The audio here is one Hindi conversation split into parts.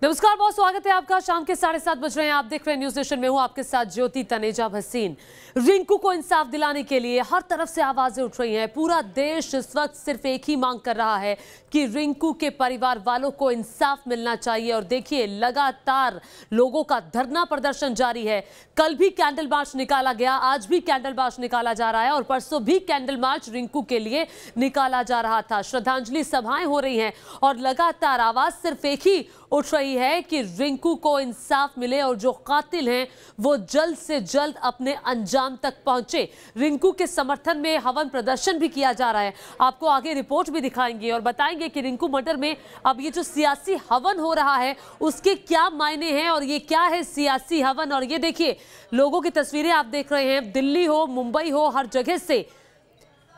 नमस्कार, बहुत स्वागत है आपका। शाम के 7:30 बज रहे हैं, आप देख रहे हैं न्यूज नेशन में हूं आपके साथ ज्योति तनेजा भसीन। रिंकू को इंसाफ दिलाने के लिए हर तरफ से आवाजें उठ रही हैं। पूरा देश इस वक्त सिर्फ एक ही मांग कर रहा है कि रिंकू के परिवार वालों को इंसाफ मिलना चाहिए। और देखिए, लगातार लोगों का धरना प्रदर्शन जारी है। कल भी कैंडल मार्च निकाला गया, आज भी कैंडल मार्च निकाला जा रहा है और परसों भी कैंडल मार्च रिंकू के लिए निकाला जा रहा था। श्रद्धांजलि सभाएं हो रही हैं और लगातार आवाज सिर्फ एक ही उठ रही है कि रिंकू को इंसाफ मिले और जो कातिल हैं वो जल्द से जल्द अपने अंजाम तक पहुंचे। रिंकू के समर्थन में हवन प्रदर्शन भी किया जा रहा है। आपको आगे रिपोर्ट भी दिखाएंगे और बताएंगे कि रिंकू मर्डर में अब ये जो सियासी हवन हो रहा है उसके क्या मायने हैं और ये क्या है सियासी हवन। और ये देखिए, लोगों की तस्वीरें आप देख रहे हैं, दिल्ली हो, मुंबई हो, हर जगह से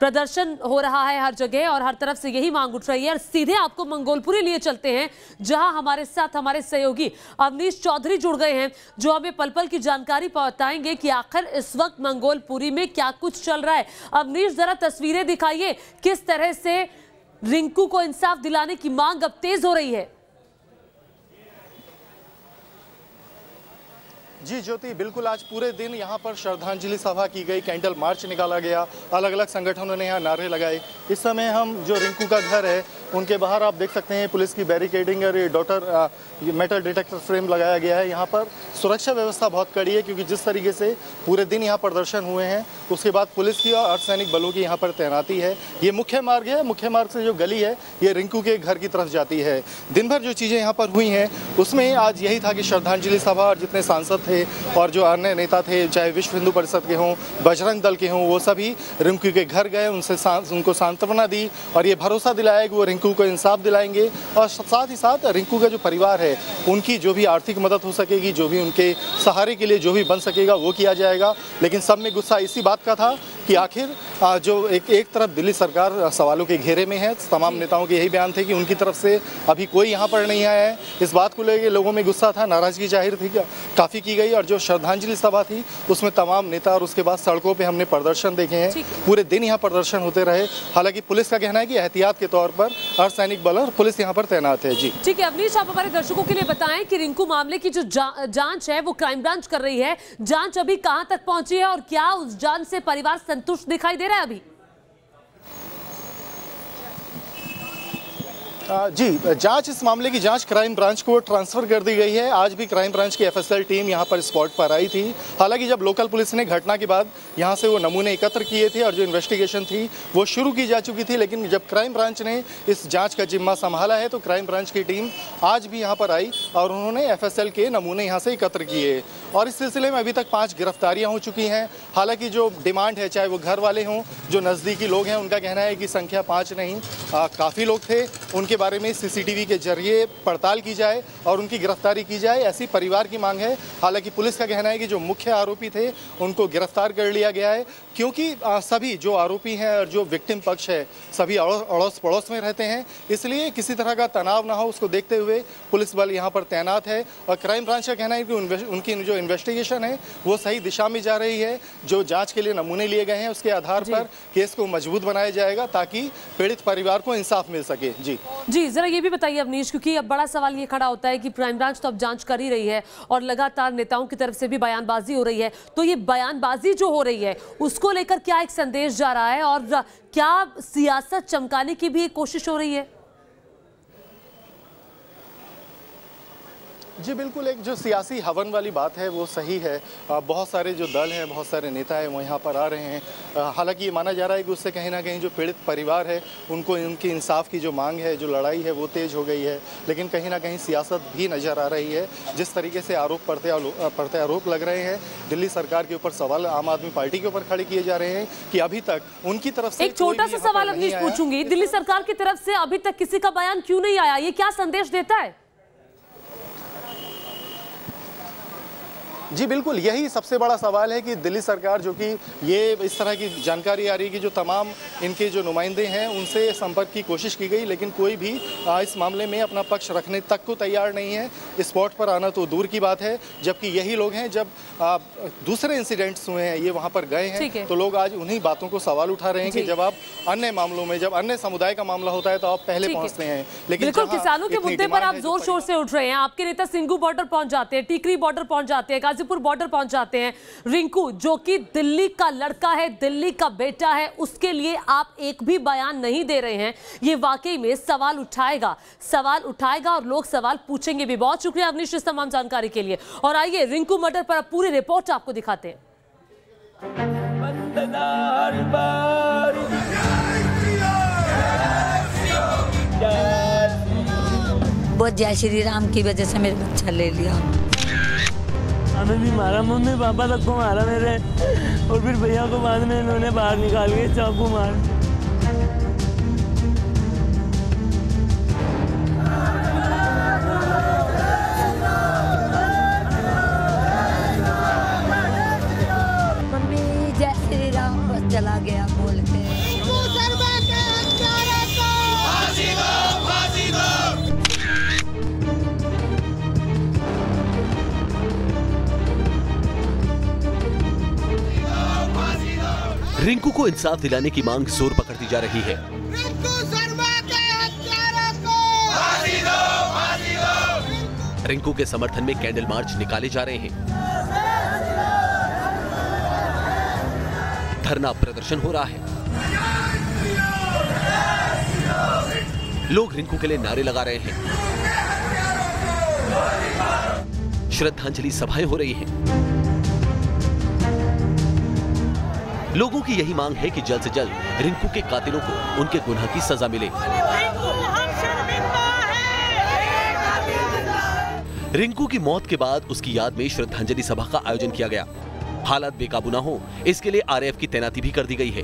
प्रदर्शन हो रहा है, हर जगह और हर तरफ से यही मांग उठ रही है। और सीधे आपको मंगोलपुरी लिए चलते हैं, जहां हमारे साथ हमारे सहयोगी अवनीश चौधरी जुड़ गए हैं, जो हमें पल पल की जानकारी बताएंगे कि आखिर इस वक्त मंगोलपुरी में क्या कुछ चल रहा है। अवनीश, जरा तस्वीरें दिखाइए, किस तरह से रिंकू को इंसाफ दिलाने की मांग अब तेज हो रही है। जी ज्योति, बिल्कुल आज पूरे दिन यहाँ पर श्रद्धांजलि सभा की गई, कैंडल मार्च निकाला गया, अलग अलग संगठनों ने यहाँ नारे लगाए। इस समय हम जो रिंकू का घर है उनके बाहर आप देख सकते हैं पुलिस की बैरिकेडिंग और मेटल डिटेक्टर फ्रेम लगाया गया है। यहाँ पर सुरक्षा व्यवस्था बहुत कड़ी है, क्योंकि जिस तरीके से पूरे दिन यहाँ प्रदर्शन हुए हैं उसके बाद पुलिस की और अर्धसैनिक बलों की यहाँ पर तैनाती है। ये मुख्य मार्ग है, मुख्य मार्ग से जो गली है ये रिंकू के घर की तरफ जाती है। दिन भर जो चीज़ें यहाँ पर हुई हैं उसमें आज यही था कि श्रद्धांजलि सभा और जितने सांसद थे और जो अन्य नेता थे, चाहे विश्व हिंदू परिषद के हों, बजरंग दल के हों, वो सभी रिंकू के घर गए, उनको सांत्वना दी और ये भरोसा दिलाया कि वो रिंकू को इंसाफ दिलाएंगे। और साथ ही साथ रिंकू का जो परिवार है उनकी जो भी आर्थिक मदद हो सकेगी, जो भी उनके सहारे के लिए जो भी बन सकेगा वो किया जाएगा। लेकिन सब में गुस्सा इसी बात का था कि आखिर जो एक तरफ दिल्ली सरकार सवालों के घेरे में है, तमाम नेताओं के यही बयान थे कि उनकी तरफ से अभी कोई यहाँ पर नहीं आया है। इस बात को लेकर लोगों में गुस्सा था, नाराजगी जाहिर थी काफ़ी की गई। और जो श्रद्धांजलि सभा थी उसमें तमाम नेता और उसके बाद सड़कों पे हमने प्रदर्शन देखे हैं, पूरे दिन यहाँ प्रदर्शन होते रहे। हालांकि पुलिस का कहना है कि एहतियात के तौर पर अर्धसैनिक बल और पुलिस यहाँ पर तैनात है। जी ठीक है अवनीश, आप हमारे दर्शकों के लिए बताएं कि रिंकू मामले की जो जांच है वो क्राइम ब्रांच कर रही है। जांच अभी कहां तक पहुंची है और क्या उस जांच से परिवार संतुष्ट दिखाई दे रहा है अभी? जी, जांच, इस मामले की जांच क्राइम ब्रांच को ट्रांसफ़र कर दी गई है। आज भी क्राइम ब्रांच की एफएसएल टीम यहां पर स्पॉट पर आई थी। हालांकि जब लोकल पुलिस ने घटना के बाद यहां से वो नमूने एकत्र किए थे और जो इन्वेस्टिगेशन थी वो शुरू की जा चुकी थी, लेकिन जब क्राइम ब्रांच ने इस जांच का जिम्मा संभाला है तो क्राइम ब्रांच की टीम आज भी यहाँ पर आई और उन्होंने एफएसएल के नमूने यहाँ से एकत्र किए। और इस सिलसिले में अभी तक 5 गिरफ्तारियाँ हो चुकी हैं। हालाँकि जो डिमांड है, चाहे वो घर वाले हों, जो नज़दीकी लोग हैं, उनका कहना है कि संख्या 5 नहीं, काफ़ी लोग थे, उनके बारे में सीसीटीवी के जरिए पड़ताल की जाए और उनकी गिरफ्तारी की जाए, ऐसी परिवार की मांग है। हालांकि पुलिस का कहना है कि जो मुख्य आरोपी थे उनको गिरफ्तार कर लिया गया है, क्योंकि सभी जो आरोपी हैं और जो विक्टिम पक्ष है सभी अड़ोस पड़ोस में रहते हैं, इसलिए किसी तरह का तनाव ना हो उसको देखते हुए पुलिस बल यहाँ पर तैनात है। और क्राइम ब्रांच का कहना है कि उनकी जो इन्वेस्टिगेशन है वो सही दिशा में जा रही है। जो जाँच के लिए नमूने लिए गए हैं उसके आधार पर केस को मजबूत बनाया जाएगा ताकि पीड़ित परिवार को इंसाफ मिल सके। जी जरा ये भी बताइए अवनीश, क्योंकि अब बड़ा सवाल ये खड़ा होता है कि क्राइम ब्रांच तो अब जांच कर ही रही है और लगातार नेताओं की तरफ से भी बयानबाजी हो रही है, तो ये बयानबाजी जो हो रही है उसको लेकर क्या एक संदेश जा रहा है और क्या सियासत चमकाने की भी एक कोशिश हो रही है? जी बिल्कुल, एक जो सियासी हवन वाली बात है वो सही है। बहुत सारे जो दल हैं, बहुत सारे नेता हैं वो यहाँ पर आ रहे हैं। हालांकि ये माना जा रहा है कि उससे कहीं ना कहीं जो पीड़ित परिवार है उनको उनकी इंसाफ की जो मांग है, जो लड़ाई है वो तेज़ हो गई है। लेकिन कहीं ना कहीं सियासत भी नज़र आ रही है। जिस तरीके से आरोप पड़ते आरोप लग रहे हैं, दिल्ली सरकार के ऊपर सवाल आम आदमी पार्टी के ऊपर खड़े किए जा रहे हैं कि अभी तक उनकी तरफ से एक छोटा सा सवाल अवनीश पूछूंगी, दिल्ली सरकार की तरफ से अभी तक किसी का बयान क्यों नहीं आया? ये क्या संदेश देता है? जी बिल्कुल, यही सबसे बड़ा सवाल है कि दिल्ली सरकार, जो कि ये इस तरह की जानकारी आ रही है कि जो तमाम इनके जो नुमाइंदे हैं उनसे संपर्क की कोशिश की गई, लेकिन कोई भी इस मामले में अपना पक्ष रखने तक को तैयार नहीं है। स्पॉट पर आना तो दूर की बात है, जबकि यही लोग हैं, जब दूसरे इंसिडेंट्स हुए हैं ये वहाँ पर गए हैं, तो लोग आज उन्हीं बातों को सवाल उठा रहे हैं कि जब आप अन्य मामलों में, जब अन्य समुदाय का मामला होता है तो आप पहले पहुँचते हैं, लेकिन बिल्कुल किसानों के मुद्दे पर आप जोर शोर से उठ रहे हैं। आपके नेता सिंघू बॉर्डर पहुंच जाते हैं, टीकरी बॉर्डर पहुंच जाते हैं, गाजीपुर बॉर्डर पहुंच जाते हैं। रिंकू जो कि दिल्ली का लड़का है, दिल्ली का बेटा है, उसके लिए आप एक भी बयान नहीं दे रहे हैं। ये वाकई में सवाल उठाएगा और लोग सवाल पूछेंगे भी। बहुत शुक्रिया अवनीश इस तमाम जानकारी के लिए। और आइए रिंकू मर्डर पर पूरी रिपोर्ट आपको दिखाते हैं। बहुत जय श्री राम की वजह से मेरे बच्चा ले लिया। हमें भी मारा, मम्मी पापा तक को मारा मेरे, और फिर भैया को बाद में इन्होंने बाहर निकाल के चाकू मार। मम्मी जय श्री राम बस चला गया बोल के। रिंकू को इंसाफ दिलाने की मांग जोर पकड़ती जा रही है। रिंकू के समर्थन में कैंडल मार्च निकाले जा रहे हैं, धरना प्रदर्शन हो रहा है, लोग रिंकू के लिए नारे लगा रहे हैं, श्रद्धांजलि सभाएं हो रही हैं। लोगों की यही मांग है कि जल्द से जल्द रिंकू के कातिलों को उनके गुनाह की सजा मिले। रिंकू की मौत के बाद उसकी याद में श्रद्धांजलि सभा का आयोजन किया गया। हालात बेकाबू न हो इसके लिए आरएएफ की तैनाती भी कर दी गई है।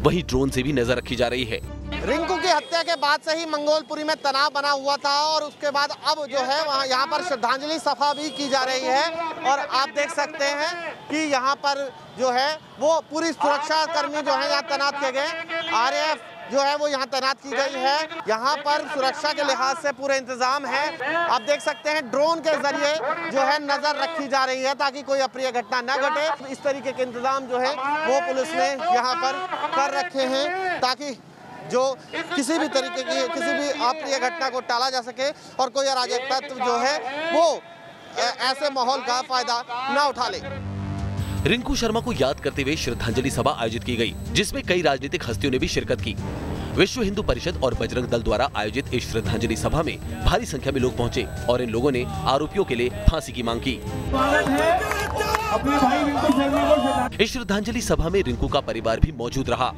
वहीं ड्रोन से भी नजर रखी जा रही है। रिंकू की हत्या के बाद से ही मंगोलपुरी में तनाव बना हुआ था और उसके बाद अब जो है वहाँ यहाँ पर श्रद्धांजलि सभा भी की जा रही है। और आप देख सकते हैं कि यहाँ पर जो है वो पूरी सुरक्षा कर्मी जो है यहाँ तैनात किए गए। आरएएफ जो है वो यहाँ तैनात की गई है। यहाँ पर सुरक्षा के लिहाज से पूरे इंतजाम है। आप देख सकते हैं ड्रोन के जरिए जो है नजर रखी जा रही है ताकि कोई अप्रिय घटना न घटे। इस तरीके के इंतजाम जो है वो पुलिस ने यहाँ पर कर रखे हैं ताकि जो किसी भी तरीके की किसी भी अप्रिय घटना को टाला जा सके और कोई अराजक तत्व जो है वो ऐसे माहौल का फायदा न उठा ले। रिंकू शर्मा को याद करते हुए श्रद्धांजलि सभा आयोजित की गई, जिसमें कई राजनीतिक हस्तियों ने भी शिरकत की। विश्व हिंदू परिषद और बजरंग दल द्वारा आयोजित इस श्रद्धांजलि सभा में भारी संख्या में लोग पहुंचे और इन लोगों ने आरोपियों के लिए फांसी की मांग की। इस श्रद्धांजलि सभा में रिंकू का परिवार भी मौजूद रहा।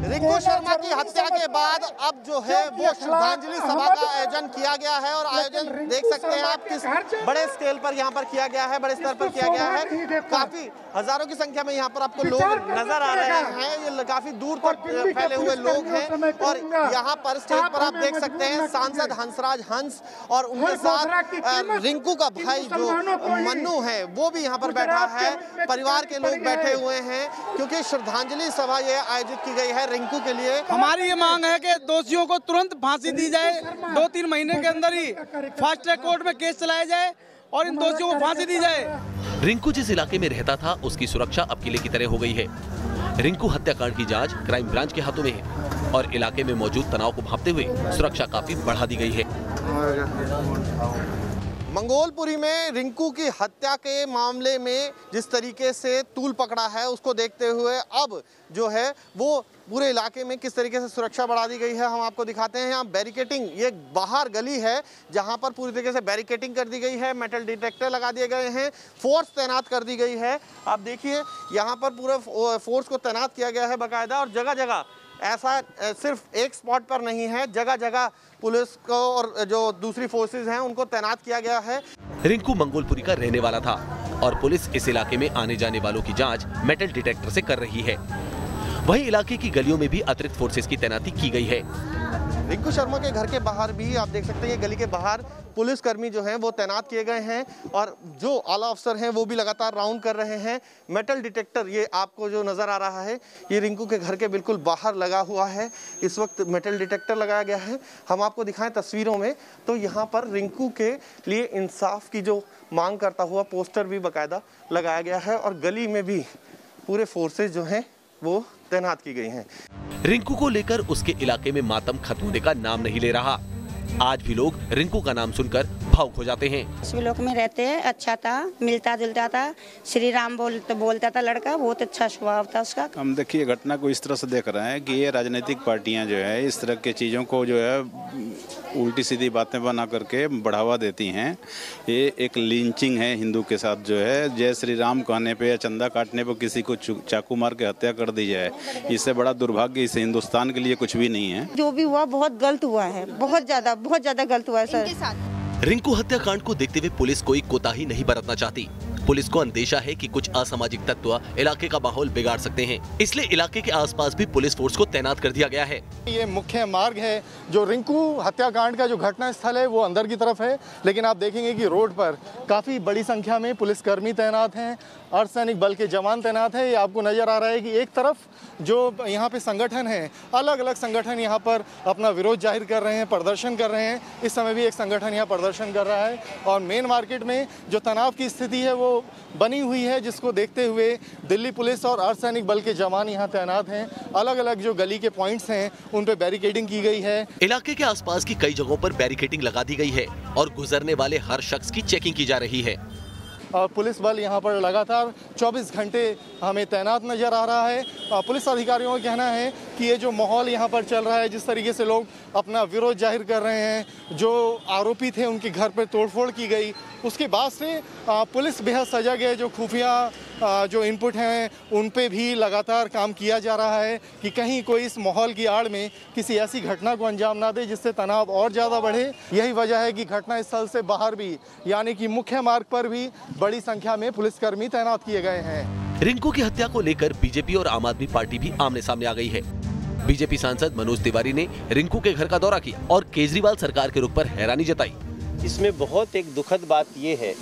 रिंकू शर्मा की हत्या के बाद अब जो है वो श्रद्धांजलि सभा का आयोजन किया गया है और आयोजन देख सकते हैं आप किस बड़े स्केल पर यहाँ पर किया गया है, बड़े स्तर पर किया गया है। काफी हजारों की संख्या में यहाँ पर आपको लोग नजर आ रहे हैं। ये काफी दूर तक फैले हुए लोग हैं और यहाँ पर स्टेज पर आप देख सकते हैं सांसद हंसराज हंस और उनके साथ रिंकू का भाई जो मन्नू है वो भी यहाँ पर बैठा है। परिवार के लोग बैठे हुए हैं क्योंकि श्रद्धांजलि सभा ये आयोजित की गई है रिंकू के लिए। हमारी ये मांग है कि दोषियों को तुरंत फांसी दी जाए, 2-3 महीने के अंदर ही फास्ट ट्रैक कोर्ट में केस चलाया जाए और इन दोषियों को फांसी दी जाए। रिंकू जिस इलाके में रहता था उसकी सुरक्षा अब किले की तरह हो गई है। रिंकू हत्याकांड की जांच क्राइम ब्रांच के हाथों में है और इलाके में मौजूद तनाव को भांपते हुए सुरक्षा काफी बढ़ा दी गई है। मंगोलपुरी में रिंकू की हत्या के मामले में जिस तरीके से तूल पकड़ा है उसको देखते हुए अब जो है वो पूरे इलाके में किस तरीके से सुरक्षा बढ़ा दी गई है हम आपको दिखाते हैं। यहाँ बैरिकेटिंग, ये बाहर गली है जहाँ पर पूरी तरीके से बैरिकेटिंग कर दी गई है, मेटल डिटेक्टर लगा दिए गए हैं, फोर्स तैनात कर दी गई है। आप देखिए यहाँ पर पूरे फोर्स को तैनात किया गया है बाकायदा और जगह जगह ऐसा सिर्फ एक स्पॉट पर नहीं है, जगह जगह पुलिस को और जो दूसरी फोर्सेस हैं उनको तैनात किया गया है। रिंकू मंगोलपुरी का रहने वाला था और पुलिस इस इलाके में आने जाने वालों की जांच मेटल डिटेक्टर से कर रही है। वहीं इलाके की गलियों में भी अतिरिक्त फोर्सेस की तैनाती की गई है। रिंकू शर्मा के घर के बाहर भी आप देख सकते हैं, गली के बाहर पुलिसकर्मी जो हैं वो तैनात किए गए हैं और जो आला अफसर हैं वो भी लगातार राउंड कर रहे हैं। मेटल डिटेक्टर ये आपको जो नज़र आ रहा है, ये रिंकू के घर के बिल्कुल बाहर लगा हुआ है। इस वक्त मेटल डिटेक्टर लगाया गया है। हम आपको दिखाएं तस्वीरों में तो यहाँ पर रिंकू के लिए इंसाफ की जो मांग करता हुआ पोस्टर भी बाकायदा लगाया गया है और गली में भी पूरे फोर्सेज जो हैं वो तैनात की गई हैं। रिंकू को लेकर उसके इलाके में मातम खत्म होने का नाम नहीं ले रहा। आज भी लोग रिंकू का नाम सुनकर भावुक हो जाते हैं। लोक में रहते हैं, अच्छा था, मिलता जुलता था, श्री राम बोलता था लड़का, बहुत अच्छा स्वभाव था उसका। हम देखिए घटना को इस तरह से देख रहे हैं कि ये राजनीतिक पार्टियां जो है इस तरह की चीज़ों को जो है उल्टी सीधी बातें बना करके बढ़ावा देती हैं। ये एक लिंचिंग है हिंदू के साथ जो है, जय श्री राम कहने पे या चंदा काटने पे किसी को चाकू मार के हत्या कर दी जाए, इससे बड़ा दुर्भाग्य इस हिंदुस्तान के लिए कुछ भी नहीं है। जो भी हुआ बहुत गलत हुआ है, बहुत ज्यादा गलत हुआ है सर। रिंकू हत्याकांड को देखते हुए पुलिस कोई कोताही नहीं बरतना चाहती। पुलिस को अंदेशा है कि कुछ असामाजिक तत्व इलाके का माहौल बिगाड़ सकते हैं, इसलिए इलाके के आसपास भी पुलिस फोर्स को तैनात कर दिया गया है। ये मुख्य मार्ग है, जो रिंकू हत्याकांड का जो घटना स्थल है वो अंदर की तरफ है, लेकिन आप देखेंगे कि रोड पर काफी बड़ी संख्या में पुलिसकर्मी तैनात हैं, अर्धसैनिक बल के जवान तैनात हैं। ये आपको नजर आ रहा है कि एक तरफ जो यहाँ पे संगठन है, अलग अलग संगठन यहाँ पर अपना विरोध जाहिर कर रहे हैं, प्रदर्शन कर रहे हैं। इस समय भी एक संगठन यहाँ प्रदर्शन कर रहा है और मेन मार्केट में जो तनाव की स्थिति है वो बनी हुई है, जिसको देखते हुए दिल्ली पुलिस और अर्धसैनिक बल के जवान यहाँ तैनात हैं। अलग अलग जो गली के पॉइंट्स हैं उन पे बैरिकेडिंग की गई है। इलाके के आसपास की कई जगहों पर बैरिकेडिंग लगा दी गई है और गुजरने वाले हर शख्स की चेकिंग की जा रही है। और पुलिस बल यहाँ पर लगातार 24 घंटे हमें तैनात नज़र आ रहा है। पुलिस अधिकारियों का कहना है कि ये जो माहौल यहाँ पर चल रहा है, जिस तरीके से लोग अपना विरोध जाहिर कर रहे हैं, जो आरोपी थे उनके घर पर तोड़फोड़ की गई, उसके बाद से पुलिस बेहद सजग है। जो खुफिया जो इनपुट हैं उन पे भी लगातार काम किया जा रहा है कि कहीं कोई इस माहौल की आड़ में किसी ऐसी घटना को अंजाम ना दे जिससे तनाव और ज़्यादा बढ़े। यही वजह है कि घटना स्थल से बाहर भी, यानी कि मुख्य मार्ग पर भी बड़ी संख्या में पुलिसकर्मी तैनात किए गए हैं। रिंकू की हत्या को लेकर बीजेपी और आम आदमी पार्टी भी आमने सामने आ गई है। बीजेपी सांसद मनोज तिवारी ने रिंकू के घर का दौरा किया और केजरीवाल सरकार के रुख पर हैरानी जताई। इसमें बहुत एक दुखद बात ये है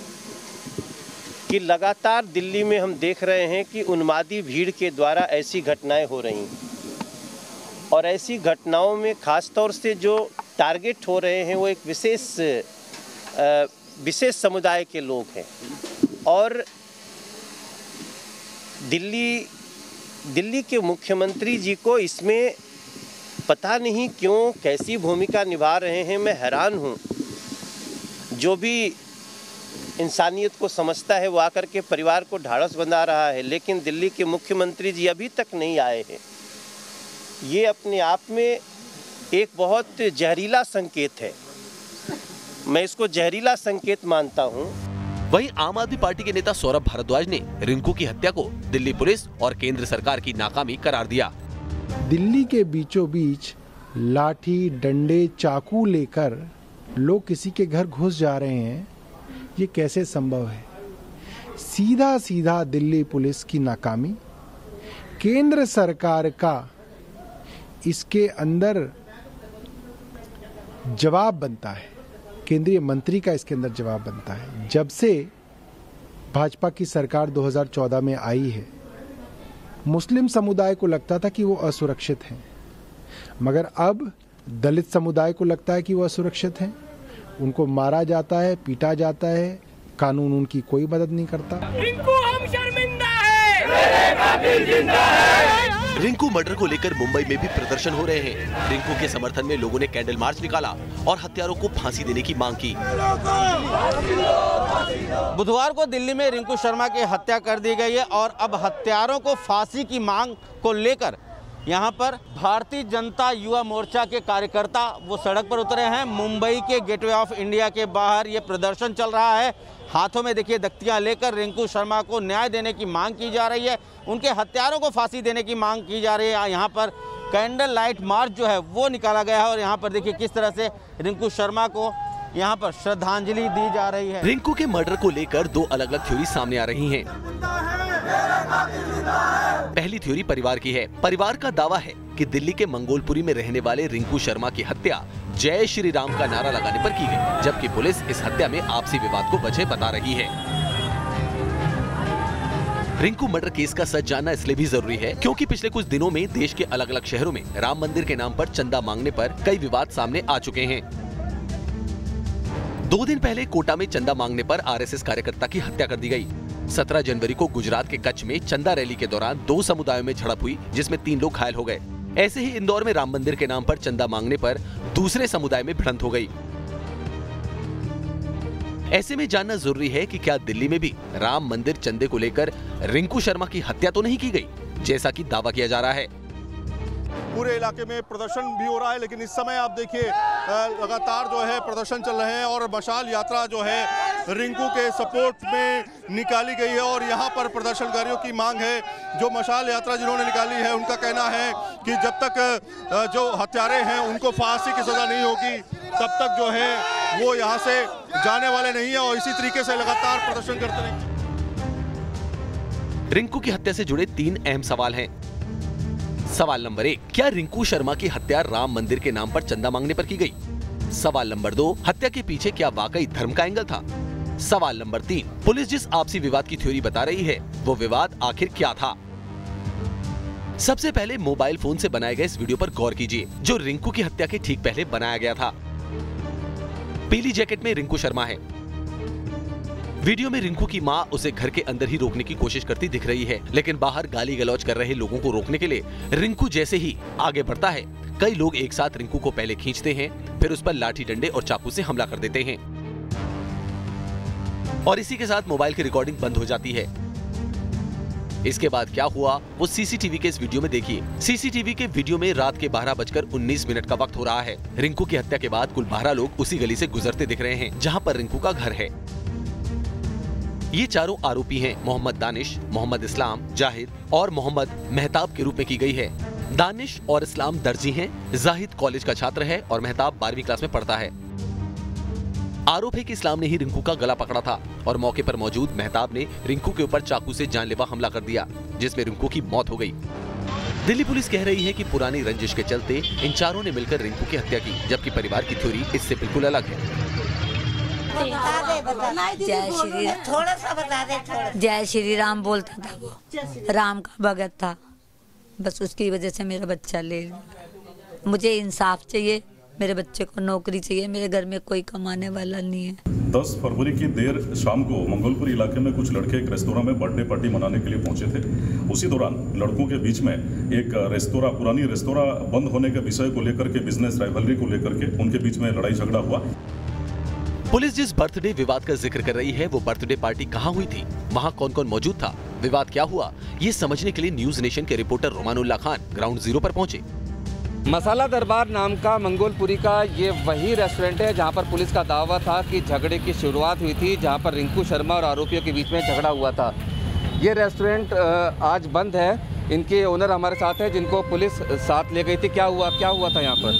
कि लगातार दिल्ली में हम देख रहे हैं कि उन्मादी भीड़ के द्वारा ऐसी घटनाएं हो रही हैं और ऐसी घटनाओं में खास तौर से जो टारगेट हो रहे हैं वो एक विशेष समुदाय के लोग हैं। और दिल्ली के मुख्यमंत्री जी को इसमें पता नहीं क्यों कैसी भूमिका निभा रहे हैं। मैं हैरान हूँ। जो भी इंसानियत को समझता है वो आकर के परिवार को ढाढ़स बंधा रहा है, लेकिन दिल्ली के मुख्यमंत्री जी अभी तक नहीं आए हैं। ये अपने आप में एक बहुत जहरीला संकेत है। मैं इसको जहरीला संकेत मानता हूँ। वहीं आम आदमी पार्टी के नेता सौरभ भारद्वाज ने रिंकू की हत्या को दिल्ली पुलिस और केंद्र सरकार की नाकामी करार दिया। दिल्ली के बीचों बीच लाठी, डंडे, चाकू लेकर लोग किसी के घर घुस जा रहे हैं, ये कैसे संभव है? सीधा सीधा दिल्ली पुलिस की नाकामी, केंद्र सरकार का इसके अंदर जवाब बनता है, केंद्रीय मंत्री का इसके अंदर जवाब बनता है। जब से भाजपा की सरकार 2014 में आई है, मुस्लिम समुदाय को लगता था कि वो असुरक्षित हैं, मगर अब दलित समुदाय को लगता है कि वो असुरक्षित हैं। उनको मारा जाता है, पीटा जाता है, कानून उनकी कोई मदद नहीं करता। रिंकू हम शर्मिंदा है। रिंकू मर्डर को लेकर मुंबई में भी प्रदर्शन हो रहे हैं। रिंकू के समर्थन में लोगों ने कैंडल मार्च निकाला और हत्यारों को फांसी देने की मांग की। बुधवार को दिल्ली में रिंकू शर्मा की हत्या कर दी गई है और अब हत्यारों को फांसी की मांग को लेकर यहाँ पर भारतीय जनता युवा मोर्चा के कार्यकर्ता वो सड़क पर उतरे हैं। मुंबई के गेटवे ऑफ इंडिया के बाहर ये प्रदर्शन चल रहा है। हाथों में देखिए दख्तियाँ लेकर रिंकू शर्मा को न्याय देने की मांग की जा रही है, उनके हत्यारों को फांसी देने की मांग की जा रही है। यहाँ पर कैंडल लाइट मार्च जो है वो निकाला गया है और यहाँ पर देखिए किस तरह से रिंकू शर्मा को यहाँ पर श्रद्धांजलि दी जा रही है। रिंकू के मर्डर को लेकर दो अलग अलग थ्योरी सामने आ रही हैं। पहली थ्योरी परिवार की है। परिवार का दावा है कि दिल्ली के मंगोलपुरी में रहने वाले रिंकू शर्मा की हत्या जय श्री राम का नारा लगाने पर की गई, जबकि पुलिस इस हत्या में आपसी विवाद को वजह बता रही है। रिंकू मर्डर केस का सच जानना इसलिए भी जरूरी है क्योंकि पिछले कुछ दिनों में देश के अलग अलग शहरों में राम मंदिर के नाम पर चंदा मांगने पर कई विवाद सामने आ चुके हैं। 2 दिन पहले कोटा में चंदा मांगने पर आरएसएस कार्यकर्ता की हत्या कर दी गई। 17 जनवरी को गुजरात के कच्छ में चंदा रैली के दौरान 2 समुदायों में झड़प हुई, जिसमें 3 लोग घायल हो गए। ऐसे ही इंदौर में राम मंदिर के नाम पर चंदा मांगने पर दूसरे समुदाय में भिड़ंत हो गई। ऐसे में जानना जरूरी है कि क्या दिल्ली में भी राम मंदिर चंदे को लेकर रिंकू शर्मा की हत्या तो नहीं की गई, जैसा कि दावा किया जा रहा है। पूरे इलाके में प्रदर्शन भी हो रहा है, लेकिन इस समय आप देखिए लगातार जो है प्रदर्शन चल रहे हैं और मशाल यात्रा जो है रिंकू के सपोर्ट में निकाली गई है। और यहाँ पर प्रदर्शनकारियों की मांग है, जो मशाल यात्रा जिन्होंने निकाली है उनका कहना है कि जब तक जो हत्यारे हैं उनको फांसी की सजा नहीं होगी तब तक जो है वो यहाँ से जाने वाले नहीं है और इसी तरीके से लगातार प्रदर्शन करते रहेंगे। रिंकू की हत्या से जुड़े 3 अहम सवाल हैं। सवाल नंबर 1, क्या रिंकू शर्मा की हत्या राम मंदिर के नाम पर चंदा मांगने पर की गई? सवाल नंबर 2, हत्या के पीछे क्या वाकई धर्म का एंगल था? सवाल नंबर 3, पुलिस जिस आपसी विवाद की थ्योरी बता रही है वो विवाद आखिर क्या था? सबसे पहले मोबाइल फोन से बनाए गए इस वीडियो पर गौर कीजिए, जो रिंकू की हत्या के ठीक पहले बनाया गया था। पीली जैकेट में रिंकू शर्मा है। वीडियो में रिंकू की मां उसे घर के अंदर ही रोकने की कोशिश करती दिख रही है, लेकिन बाहर गाली गलौज कर रहे लोगों को रोकने के लिए रिंकू जैसे ही आगे बढ़ता है, कई लोग एक साथ रिंकू को पहले खींचते हैं, फिर उस पर लाठी डंडे और चाकू से हमला कर देते हैं और इसी के साथ मोबाइल की रिकॉर्डिंग बंद हो जाती है। इसके बाद क्या हुआ वो सीसीटीवी के इस वीडियो में देखिए। सीसीटीवी के वीडियो में रात के 12:19 का वक्त हो रहा है। रिंकू की हत्या के बाद कुल 12 लोग उसी गली से गुजरते दिख रहे हैं जहां पर रिंकू का घर है। ये चारों आरोपी हैं मोहम्मद दानिश, मोहम्मद इस्लाम, जाहिद और मोहम्मद मेहताब के रूप में की गई है। दानिश और इस्लाम दर्जी हैं, जाहिद कॉलेज का छात्र है और मेहताब 12वीं क्लास में पढ़ता है। आरोप है कि इस्लाम ने ही रिंकू का गला पकड़ा था और मौके पर मौजूद मेहताब ने रिंकू के ऊपर चाकू से जानलेवा हमला कर दिया, जिसमें रिंकू की मौत हो गई। दिल्ली पुलिस कह रही है कि पुरानी रंजिश के चलते इन चारों ने मिलकर रिंकू की हत्या की, जबकि परिवार की थ्योरी इससे बिल्कुल अलग है। जय श्री राम, थोड़ा सा बता दे। जय श्री राम बोलता था, वो राम का भगत था, बस उसकी वजह से मेरा बच्चा ले लिया। मुझे इंसाफ चाहिए, मेरे बच्चे को नौकरी चाहिए, मेरे घर में कोई कमाने वाला नहीं है। 10 फरवरी की देर शाम को मंगोलपुर इलाके में कुछ लड़के एक रेस्तोरां में बर्थडे पार्टी मनाने के लिए पहुंचे थे। उसी दौरान लड़कों के बीच में एक पुरानी रेस्तोरां बंद होने के विषय को लेकर के, बिजनेस राइवलरी को लेकर के उनके बीच में लड़ाई झगड़ा हुआ। पुलिस जिस बर्थडे विवाद का जिक्र कर रही है वो बर्थडे पार्टी कहाँ हुई थी, वहाँ कौन कौन मौजूद था, विवाद क्या हुआ, ये समझने के लिए न्यूज नेशन के रिपोर्टर रोमानुल्लाह खान ग्राउंड जीरो पर पहुंचे। मसाला दरबार नाम का मंगोलपुरी का ये वही रेस्टोरेंट है जहां पर पुलिस का दावा था कि झगड़े की शुरुआत हुई थी, जहां पर रिंकू शर्मा और आरोपियों के बीच में झगड़ा हुआ था। ये रेस्टोरेंट आज बंद है। इनके ओनर हमारे साथ है, जिनको पुलिस साथ ले गई थी। क्या हुआ था यहाँ पर?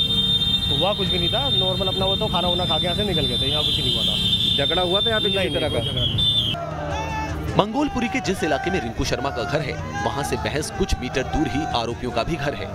हुआ कुछ भी नहीं था, नॉर्मल अपना वो तो खाना वाना खा के यहाँ से निकल गए थे, यहाँ कुछ नहीं हुआ था। झगड़ा हुआ था यहाँ पे किसी तरह का? मंगोलपुरी के जिस इलाके में रिंकू शर्मा का घर है, वहाँ से महज कुछ मीटर दूर ही आरोपियों का भी घर है।